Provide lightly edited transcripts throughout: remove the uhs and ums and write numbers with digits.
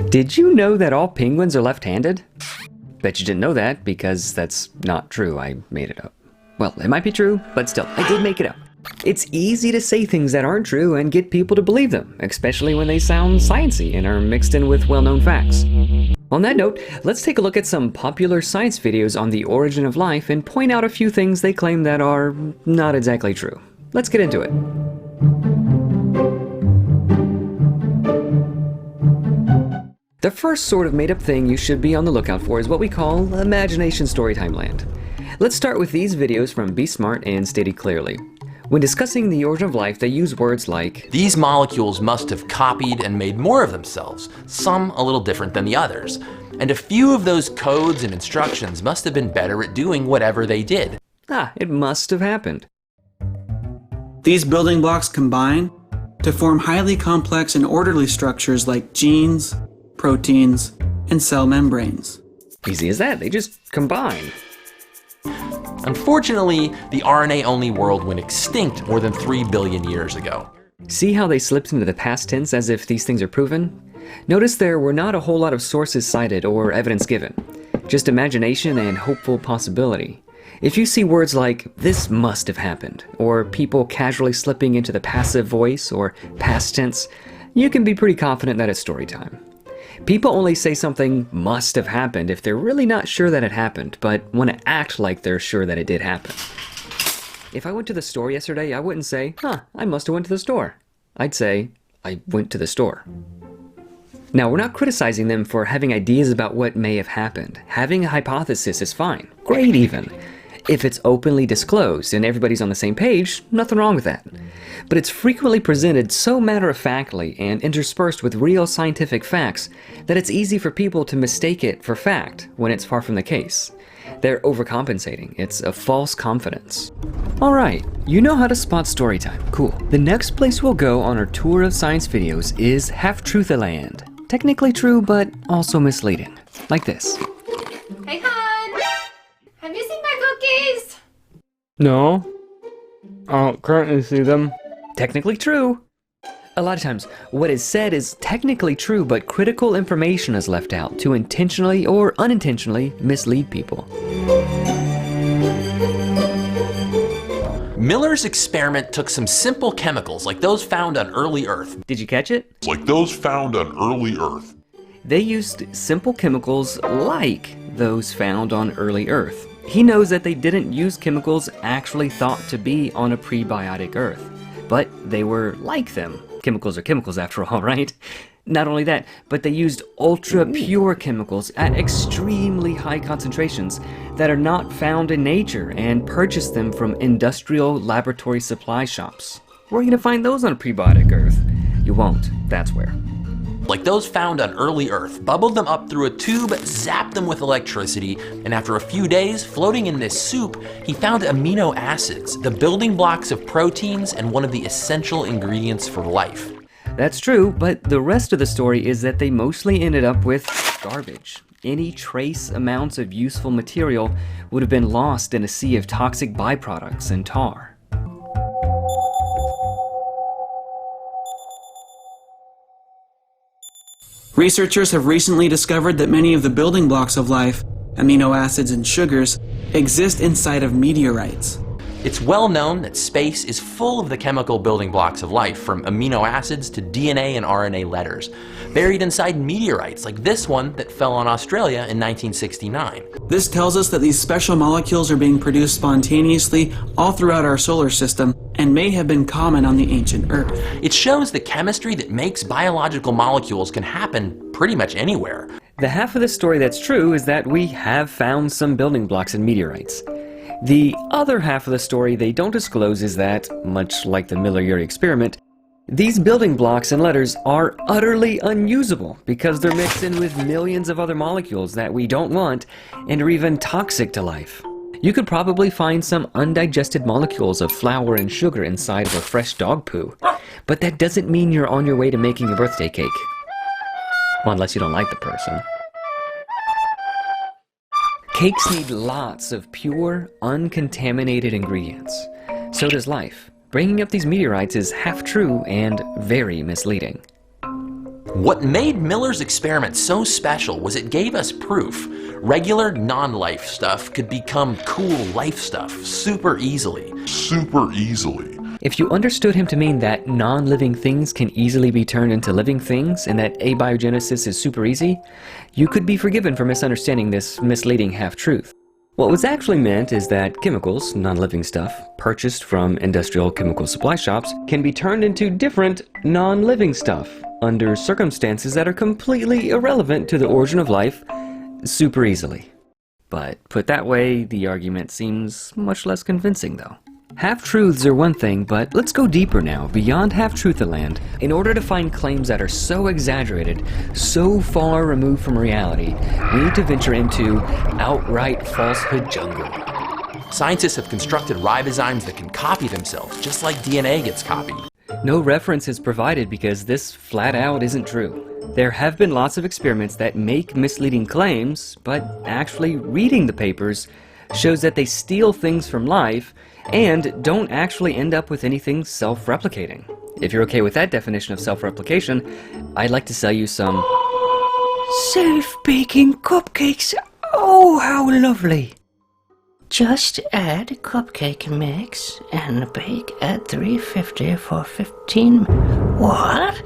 Did you know that all penguins are left-handed? Bet you didn't know that, because that's not true. I made it up. Well, it might be true, but still, I did make it up. It's easy to say things that aren't true and get people to believe them, especially when they sound sciencey and are mixed in with well-known facts. On that note, let's take a look at some popular science videos on the origin of life and point out a few things they claim that are not exactly true. Let's get into it. The first sort of made-up thing you should be on the lookout for is what we call imagination storytime land. Let's start with these videos from Be Smart and Stated Clearly. When discussing the origin of life, they use words like, "These molecules must have copied and made more of themselves, some a little different than the others. And a few of those codes and instructions must have been better at doing whatever they did." It must have happened. These building blocks combine to form highly complex and orderly structures like genes, proteins, and cell membranes. Easy as that, they just combine. Unfortunately, the RNA-only world went extinct more than 3 billion years ago. See how they slipped into the past tense as if these things are proven? Notice there were not a whole lot of sources cited or evidence given, just imagination and hopeful possibility. If you see words like, "this must have happened," or people casually slipping into the passive voice or past tense, you can be pretty confident that it's story time. People only say something must have happened if they're really not sure that it happened, but want to act like they're sure that it did happen. If I went to the store yesterday, I wouldn't say, I must have went to the store. I'd say, I went to the store. Now, we're not criticizing them for having ideas about what may have happened. Having a hypothesis is fine, great even. If it's openly disclosed and everybody's on the same page, nothing wrong with that. But it's frequently presented so matter-of-factly and interspersed with real scientific facts that it's easy for people to mistake it for fact when it's far from the case. They're overcompensating. It's a false confidence. Alright, you know how to spot story time. Cool. The next place we'll go on our tour of science videos is Half-Truth-a-Land. Technically true, but also misleading. Like this. Hey, hon! Have you seen my cookies? No, I don't currently see them. Technically true. A lot of times, what is said is technically true, but critical information is left out to intentionally or unintentionally mislead people. Miller's experiment took some simple chemicals like those found on early Earth. Did you catch it? Like those found on early Earth. They used simple chemicals like those found on early Earth. He knows that they didn't use chemicals actually thought to be on a prebiotic Earth, but they were like them. Chemicals are chemicals after all, right? Not only that, but they used ultra-pure chemicals at extremely high concentrations that are not found in nature and purchased them from industrial laboratory supply shops. Where are you going to find those on a prebiotic Earth? You won't, that's where. Like those found on early Earth, bubbled them up through a tube, zapped them with electricity, and after a few days, floating in this soup, he found amino acids, the building blocks of proteins and one of the essential ingredients for life. That's true, but the rest of the story is that they mostly ended up with garbage. Any trace amounts of useful material would have been lost in a sea of toxic byproducts and tar. Researchers have recently discovered that many of the building blocks of life, amino acids and sugars, exist inside of meteorites. It's well known that space is full of the chemical building blocks of life, from amino acids to DNA and RNA letters, buried inside meteorites like this one that fell on Australia in 1969. This tells us that these special molecules are being produced spontaneously all throughout our solar system and may have been common on the ancient Earth. It shows the chemistry that makes biological molecules can happen pretty much anywhere. The half of the story that's true is that we have found some building blocks in meteorites. The other half of the story they don't disclose is that, much like the Miller-Urey experiment, these building blocks and letters are utterly unusable because they're mixed in with millions of other molecules that we don't want and are even toxic to life. You could probably find some undigested molecules of flour and sugar inside of a fresh dog poo, but that doesn't mean you're on your way to making a birthday cake. Well, unless you don't like the person. Cakes need lots of pure, uncontaminated ingredients. So does life. Bringing up these meteorites is half true and very misleading. What made Miller's experiment so special was it gave us proof regular non-life stuff could become cool life stuff super easily. Super easily. If you understood him to mean that non-living things can easily be turned into living things and that abiogenesis is super easy, you could be forgiven for misunderstanding this misleading half-truth. What was actually meant is that chemicals, non-living stuff, purchased from industrial chemical supply shops can be turned into different non-living stuff under circumstances that are completely irrelevant to the origin of life super easily. But put that way, the argument seems much less convincing though. Half-truths are one thing, but let's go deeper now, beyond half-truth land. In order to find claims that are so exaggerated, so far removed from reality, we need to venture into outright falsehood jungle. Scientists have constructed ribozymes that can copy themselves, just like DNA gets copied. No reference is provided because this flat out isn't true. There have been lots of experiments that make misleading claims, but actually reading the papers shows that they steal things from life and don't actually end up with anything self-replicating. If you're okay with that definition of self-replication, I'd like to sell you some self-baking cupcakes. Oh, how lovely! Just add cupcake mix and bake at 350 for 15. What?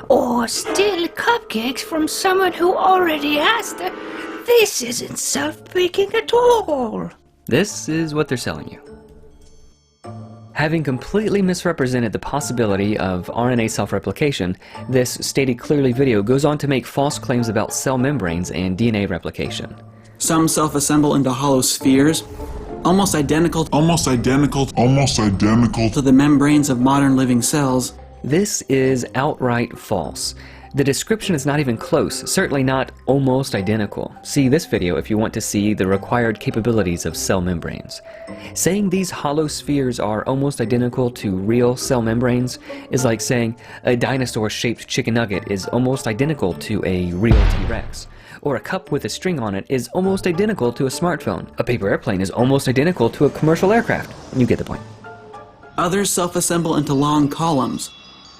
Or steal cupcakes from someone who already has them. This isn't self-baking at all. This is what they're selling you. Having completely misrepresented the possibility of RNA self-replication, this stated clearly video goes on to make false claims about cell membranes and DNA replication. Some self-assemble into hollow spheres, almost identical to the membranes of modern living cells. This is outright false. The description is not even close, certainly not almost identical. See this video if you want to see the required capabilities of cell membranes. Saying these hollow spheres are almost identical to real cell membranes is like saying a dinosaur-shaped chicken nugget is almost identical to a real T-Rex. Or a cup with a string on it is almost identical to a smartphone. A paper airplane is almost identical to a commercial aircraft. You get the point. Others self-assemble into long columns,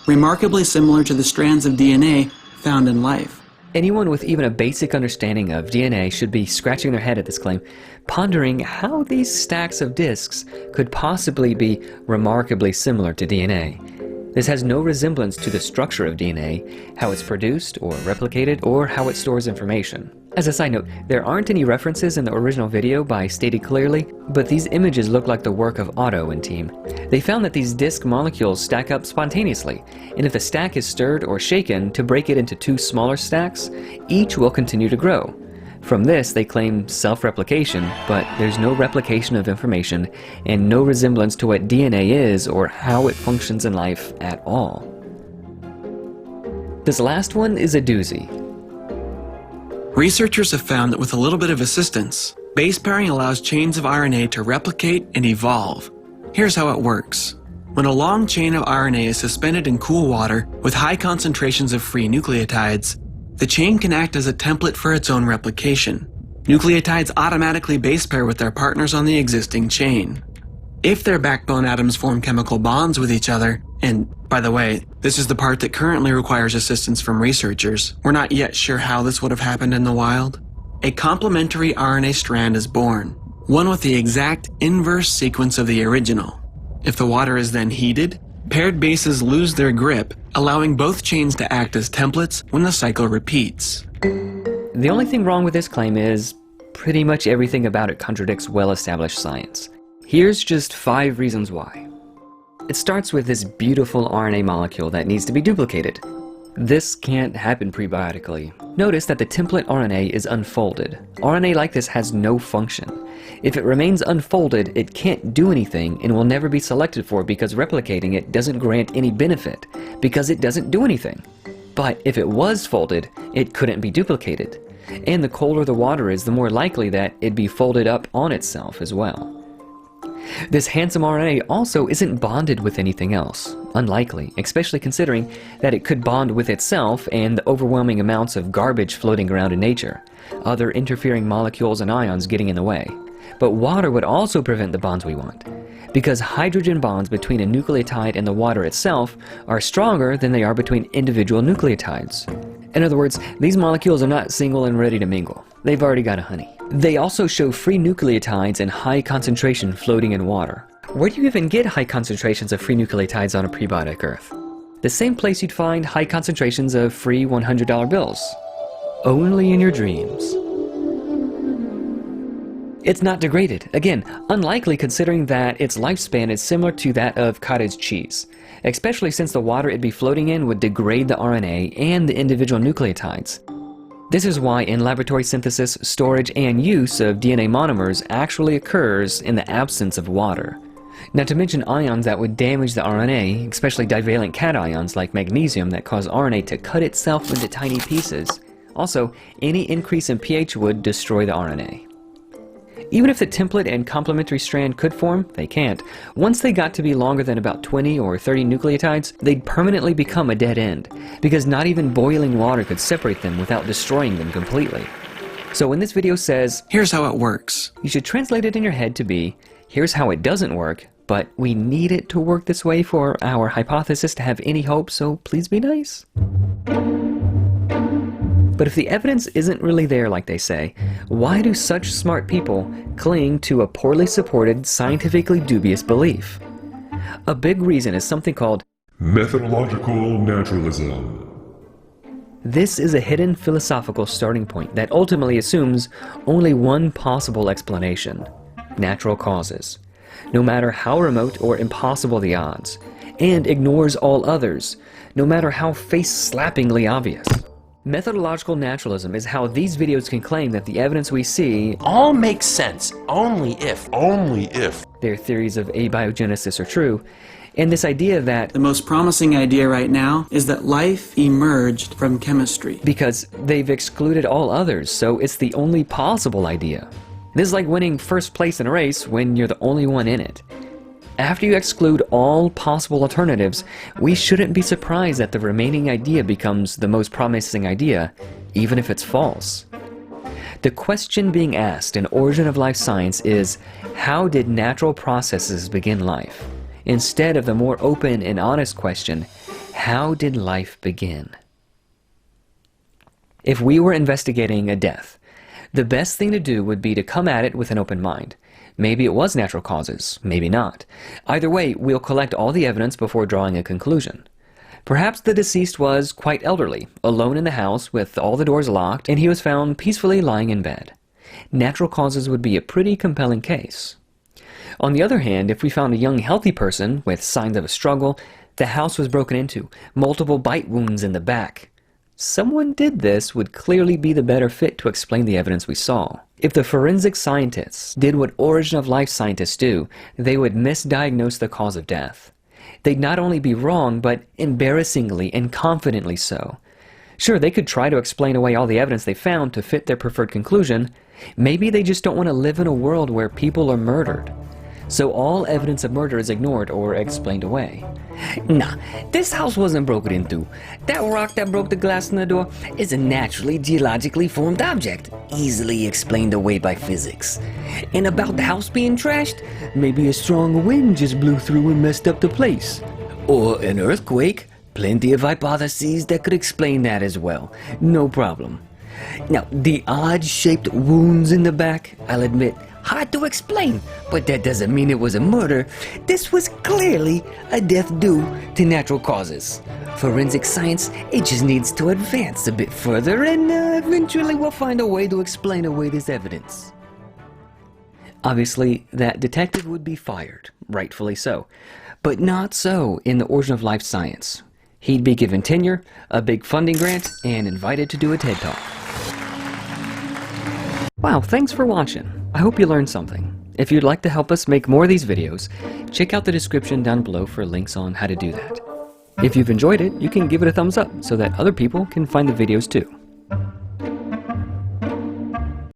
remarkably similar to the strands of DNA found in life. Anyone with even a basic understanding of DNA should be scratching their head at this claim, pondering how these stacks of disks could possibly be remarkably similar to DNA. This has no resemblance to the structure of DNA, how it's produced or replicated, or how it stores information. As a side note, there aren't any references in the original video by Stated Clearly, but these images look like the work of Otto and team. They found that these disk molecules stack up spontaneously, and if the stack is stirred or shaken to break it into two smaller stacks, each will continue to grow. From this, they claim self-replication, but there's no replication of information and no resemblance to what DNA is or how it functions in life at all. This last one is a doozy. Researchers have found that with a little bit of assistance, base pairing allows chains of RNA to replicate and evolve. Here's how it works. When a long chain of RNA is suspended in cool water with high concentrations of free nucleotides, the chain can act as a template for its own replication. Nucleotides automatically base pair with their partners on the existing chain. If their backbone atoms form chemical bonds with each other, and by the way, this is the part that currently requires assistance from researchers. We're not yet sure how this would have happened in the wild. A complementary RNA strand is born, one with the exact inverse sequence of the original. If the water is then heated, paired bases lose their grip, allowing both chains to act as templates when the cycle repeats. The only thing wrong with this claim is pretty much everything about it contradicts well-established science. Here's just 5 reasons why. It starts with this beautiful RNA molecule that needs to be duplicated. This can't happen prebiotically. Notice that the template RNA is unfolded. RNA like this has no function. If it remains unfolded, it can't do anything and will never be selected for because replicating it doesn't grant any benefit, because it doesn't do anything. But if it was folded, it couldn't be duplicated. And the colder the water is, the more likely that it'd be folded up on itself as well. This handsome RNA also isn't bonded with anything else. Unlikely, especially considering that it could bond with itself and the overwhelming amounts of garbage floating around in nature, other interfering molecules and ions getting in the way. But water would also prevent the bonds we want. because hydrogen bonds between a nucleotide and the water itself are stronger than they are between individual nucleotides. In other words, these molecules are not single and ready to mingle. They've already got a honey. They also show free nucleotides in high concentration floating in water. Where do you even get high concentrations of free nucleotides on a prebiotic Earth? The same place you'd find high concentrations of free $100 bills. Only in your dreams. It's not degraded. Again, unlikely considering that its lifespan is similar to that of cottage cheese, especially since the water it'd be floating in would degrade the RNA and the individual nucleotides. This is why in laboratory synthesis, storage, and use of DNA monomers actually occurs in the absence of water. Not to mention ions that would damage the RNA, especially divalent cations like magnesium that cause RNA to cut itself into tiny pieces. Also, any increase in pH would destroy the RNA. Even if the template and complementary strand could form, they can't. Once they got to be longer than about 20 or 30 nucleotides, they'd permanently become a dead end, because not even boiling water could separate them without destroying them completely. So when this video says, Here's how it works, you should translate it in your head to be, here's how it doesn't work, but we need it to work this way for our hypothesis to have any hope, so please be nice. But if the evidence isn't really there like they say, why do such smart people cling to a poorly supported, scientifically dubious belief? A big reason is something called Methodological naturalism. This is a hidden philosophical starting point that ultimately assumes only one possible explanation: natural causes, no matter how remote or impossible the odds, and ignores all others, no matter how face-slappingly obvious. Methodological naturalism is how these videos can claim that the evidence we see all makes sense only if their theories of abiogenesis are true, and this idea that the most promising idea right now is that life emerged from chemistry. because they've excluded all others, so it's the only possible idea. This is like winning first place in a race when you're the only one in it. After you exclude all possible alternatives, we shouldn't be surprised that the remaining idea becomes the most promising idea, even if it's false. The question being asked in Origin of Life Science is, how did natural processes begin life? Instead of the more open and honest question, how did life begin? If we were investigating a death, the best thing to do would be to come at it with an open mind. Maybe it was natural causes, maybe not. Either way, we'll collect all the evidence before drawing a conclusion. Perhaps the deceased was quite elderly, alone in the house with all the doors locked, and he was found peacefully lying in bed. Natural causes would be a pretty compelling case. On the other hand, if we found a young healthy person with signs of a struggle, the house was broken into, multiple bite wounds in the back, someone did this would clearly be the better fit to explain the evidence we saw. If the forensic scientists did what Origin of Life scientists do, they would misdiagnose the cause of death. They'd not only be wrong, but embarrassingly and confidently so. Sure, they could try to explain away all the evidence they found to fit their preferred conclusion. Maybe they just don't want to live in a world where people are murdered. So all evidence of murder is ignored or explained away. Nah, this house wasn't broken into. That rock that broke the glass in the door is a naturally geologically formed object, easily explained away by physics. And about the house being trashed, maybe a strong wind just blew through and messed up the place. Or an earthquake. Plenty of hypotheses that could explain that as well. No problem. Now, the odd-shaped wounds in the back, I'll admit, hard to explain, but that doesn't mean it was a murder. This was clearly a death due to natural causes. Forensic science, it just needs to advance a bit further, and eventually we'll find a way to explain away this evidence. Obviously, that detective would be fired, rightfully so. But not so in the Origin of Life Science. He'd be given tenure, a big funding grant, and invited to do a TED Talk. Wow, thanks for watching. I hope you learned something. If you'd like to help us make more of these videos, check out the description down below for links on how to do that. If you've enjoyed it, you can give it a thumbs up so that other people can find the videos too.